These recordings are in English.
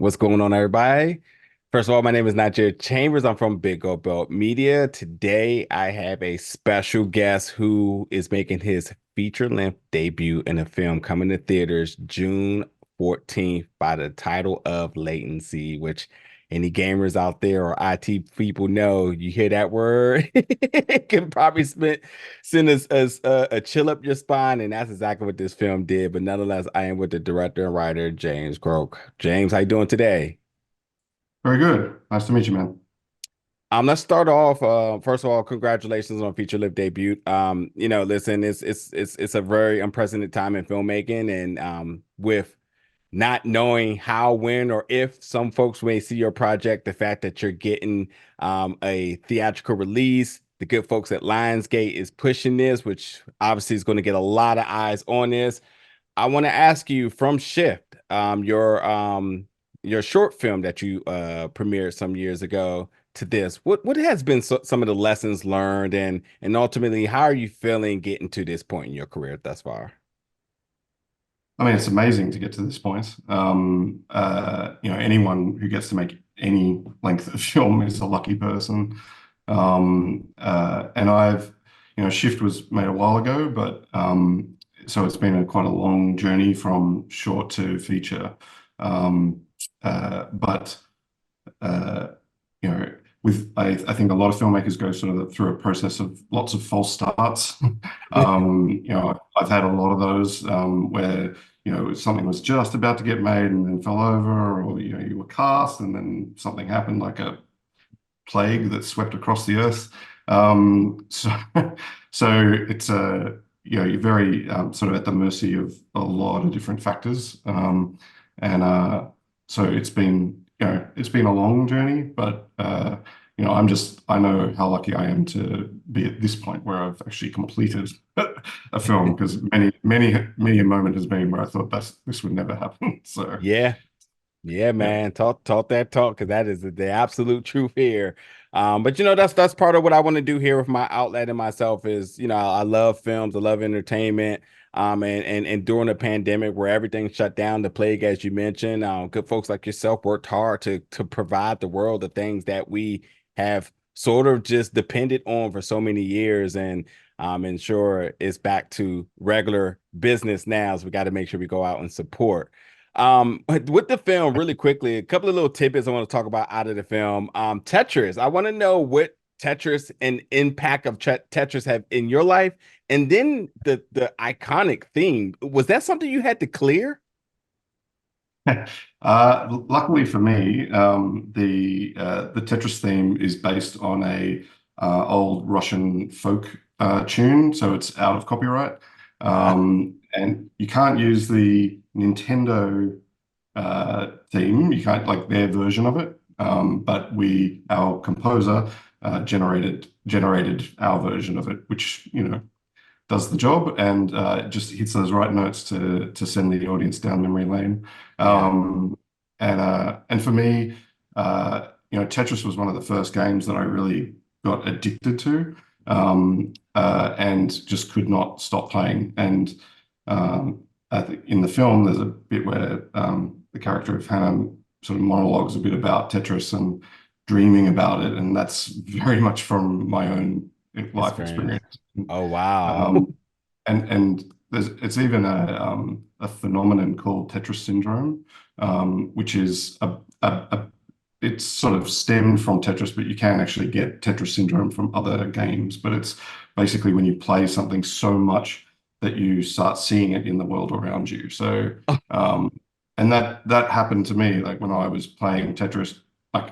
What's going on, everybody? First of all, my name is Nigel Chambers. I'm from Big Gold Belt Media. Today, I have a special guest who is making his feature-length debut in a film coming to theaters June 14th by the title of Latency, which any gamers out there or IT people know, you hear that word, it can probably send us a chill up your spine, and that's exactly what this film did. But nonetheless, I am with the director and writer James Croke. James, how you doing today? Very good. Nice to meet you, man. Let's start off. First of all, congratulations on feature length debut. Listen, it's a very unprecedented time in filmmaking, and with not knowing how, when, or if some folks may see your project, the fact that you're getting a theatrical release, the good folks at Lionsgate is pushing this, which obviously is going to get a lot of eyes on this. I want to ask you from Shift, your short film that you premiered some years ago to this. What has been some of the lessons learned, and ultimately, how are you feeling getting to this point in your career thus far? I mean, it's amazing to get to this point. Anyone who gets to make any length of film is a lucky person. And Shift was made a while ago, but so it's been quite a long journey from short to feature. Um, but uh, you know, I think a lot of filmmakers go sort of through a process of lots of false starts. I've had a lot of those where something was just about to get made and then fell over, or you were cast and then something happened like a plague that swept across the earth. So so it's a you're very sort of at the mercy of a lot of different factors. And so it's been a long journey, but I know how lucky I am to be at this point where I've actually completed a film, because many a moment has been where I thought this would never happen. So Yeah, yeah, yeah. man. Talk that talk, because that is the absolute truth here. But that's part of what I want to do here with my outlet and myself is, I love films, I love entertainment. And during the pandemic where everything shut down, the plague, as you mentioned, good folks like yourself worked hard to provide the world the things that we have sort of just depended on for so many years, and ensure it's back to regular business now. So we got to make sure we go out and support. But with the film, really quickly, a couple of little tidbits I want to talk about out of the film. Tetris. I want to know what Tetris and impact of Tetris have in your life, and then the iconic theme. Was that something you had to clear? Luckily for me, the Tetris theme is based on a old Russian folk tune, so it's out of copyright. Ah, And you can't use the Nintendo theme. You can't like their version of it. But our composer, generated our version of it, which does the job, and just hits those right notes to send the audience down memory lane. yeah, And for me, Tetris was one of the first games that I really got addicted to, and just could not stop playing. And I think in the film, there's a bit where the character of Hannah sort of monologues a bit about Tetris and dreaming about it, and that's very much from my own life experience. experience. Oh wow. Um, and it's even a phenomenon called Tetris syndrome, which is it's sort of stemmed from Tetris, but you can actually get Tetris syndrome from other games. But it's basically when you play something so much that you start seeing it in the world around you. So, um, and that happened to me, like when I was playing Tetris, like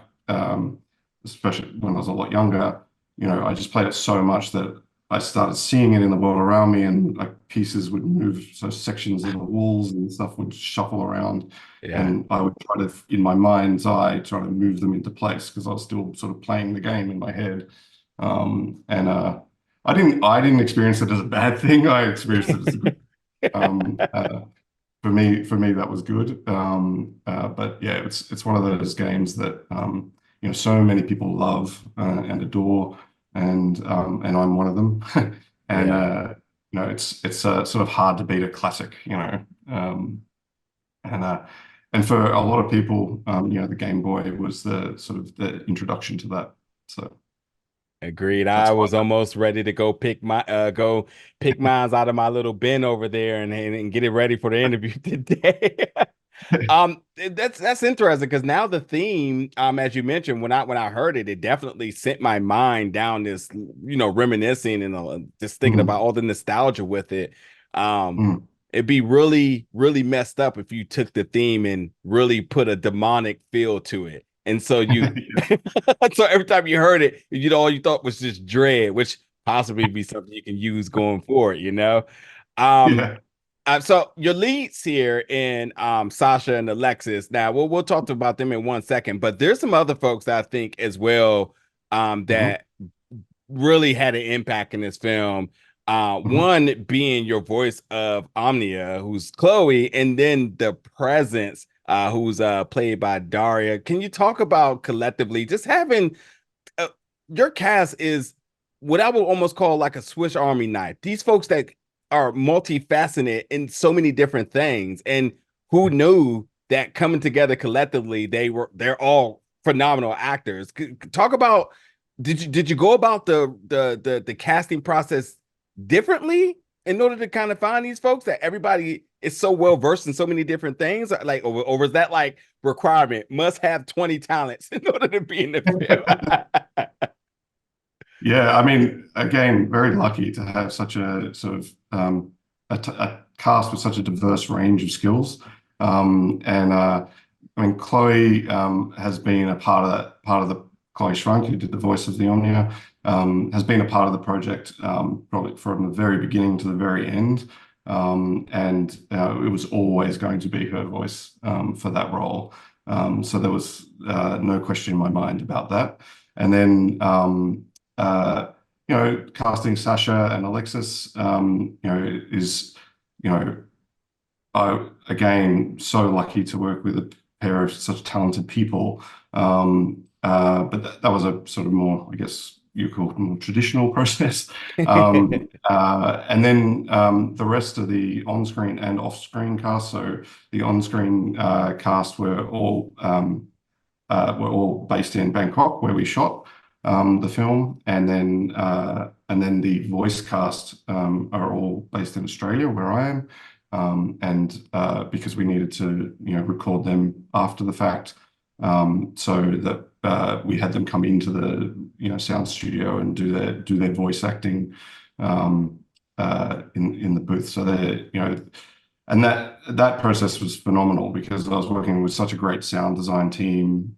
especially when I was a lot younger. I just played it so much that I started seeing it in the world around me, and like pieces would move, so sections of the walls and stuff would shuffle around, Yeah, and I would try to, in my mind's eye, try to move them into place because I was still sort of playing the game in my head. And I didn't experience it as a bad thing. I experienced it as a good. Um, uh, for me, that was good. But yeah, it's one of those games that so many people love and adore, and I'm one of them. And yeah. it's sort of hard to beat a classic. And and for a lot of people, the Game Boy was the sort of the introduction to that. So Agreed. I that's why. was almost ready to go pick mines out of my little bin over there and get it ready for the interview today. That's interesting because now the theme, as you mentioned, when I heard it, it definitely sent my mind down this, reminiscing and just thinking about Mm, all the nostalgia with it. Um, mm. it'd be really, really messed up if you took the theme and really put a demonic feel to it. And so so every time you heard it, all you thought was just dread, which possibly be something you can use going forward. Um, Yeah. so your leads here in Sasha and Alexis. Now we'll talk about them in 1 second, but there's some other folks that I think as well Hmm. that really had an impact in this film. Hmm. One being your voice of Omnia, who's Chloe, and then the presence, who's played by Daria. Can you talk about collectively just having uh, your cast is what I would almost call like a Swiss Army knife. These folks that are multifaceted in so many different things, and who knew that coming together collectively, they're all phenomenal actors. Talk about did you go about the casting process differently in order to kind of find these folks that everybody is so well versed in so many different things, like or was that like requirement must have 20 talents in order to be in the film? Yeah, I mean, again, very lucky to have such a sort of a cast with such a diverse range of skills. And I mean, Chloe has been a part of that, part of the Chloe Schrank, who did the voice of the Omnia, has been a part of the project probably from the very beginning to the very end. And it was always going to be her voice for that role. So there was no question in my mind about that. And then uh, casting Sasha and Alexis, is, you know, I again so lucky to work with a pair of such talented people. But that was a sort of more, I guess you call it more traditional process. And then the rest of the on-screen and off-screen cast. So the on-screen cast were all based in Bangkok, where we shot the film, and then the voice cast are all based in Australia, where I am, and because we needed to, record them after the fact, so that we had them come into the, sound studio and do their voice acting in the booth. So and that process was phenomenal because I was working with such a great sound design team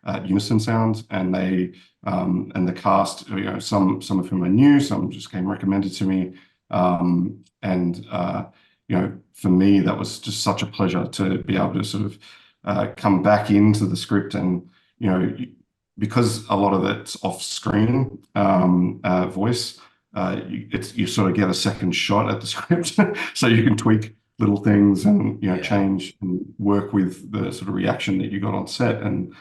at Unison Sound, and and the cast, some of whom I knew, some just came recommended to me, and for me that was just such a pleasure to be able to sort of come back into the script, and because a lot of it's off-screen voice. You sort of get a second shot at the script, so you can tweak little things and Yeah. change and work with the sort of reaction that you got on set, and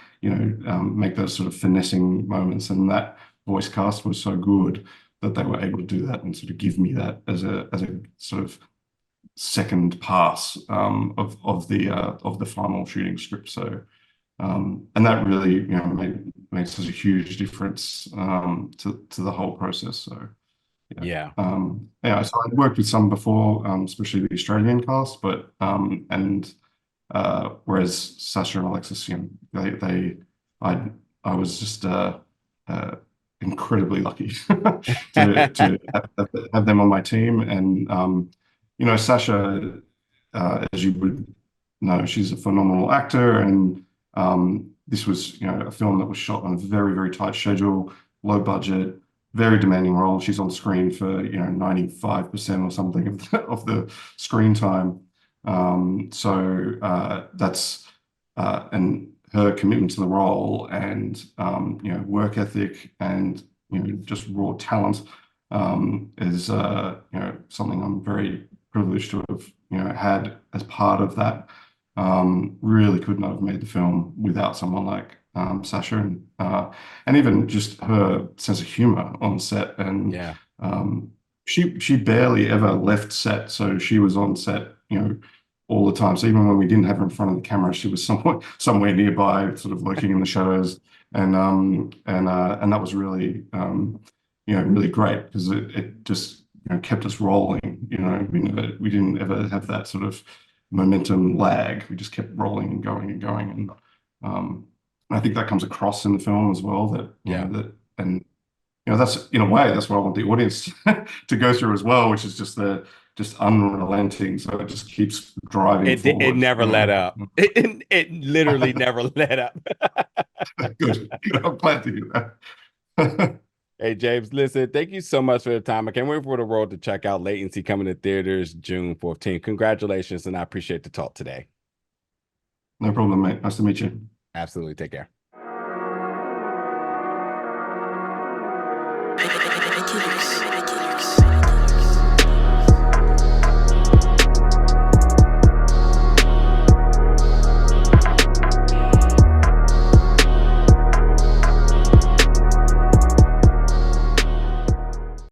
make those sort of finessing moments. And that voice cast was so good that they were able to do that and sort of give me that as a sort of second pass of the final shooting script. So and that really made such a huge difference to the whole process. So. Yeah. Yeah. So I'd worked with some before, especially the Australian cast, but and whereas Sasha and Alexis, I I was just uh, incredibly lucky to have them on my team, and Sasha, as you would know, she's a phenomenal actor, and this was a film that was shot on a very, very tight schedule, low budget, very demanding role. She's on screen for 95% or something of the screen time. So that's and her commitment to the role, and work ethic, and just raw talent is something I'm very privileged to have had as part of that. Really could not have made the film without someone like Sasha, and even just her sense of humor on set. And Yeah. she barely ever left set, so she was on set, all the time. So even when we didn't have her in front of the camera, she was somewhere nearby, sort of lurking in the shadows, and that was really really great because it just kept us rolling. We didn't ever have that sort of momentum lag. We just kept rolling and going and going, and I think that comes across in the film as well. That Yeah. and that's in a way that's what I want the audience to go through as well, which is just unrelenting. So it just keeps driving It forward. never let up. It literally never let up. Good. Good. I'm glad to hear that. Hey James, listen, thank you so much for the time. I can't wait for the world to check out Latency coming to theaters June 14th. Congratulations, and I appreciate the talk today. No problem, mate. Nice to meet you. Absolutely. Take care. Ridiculous.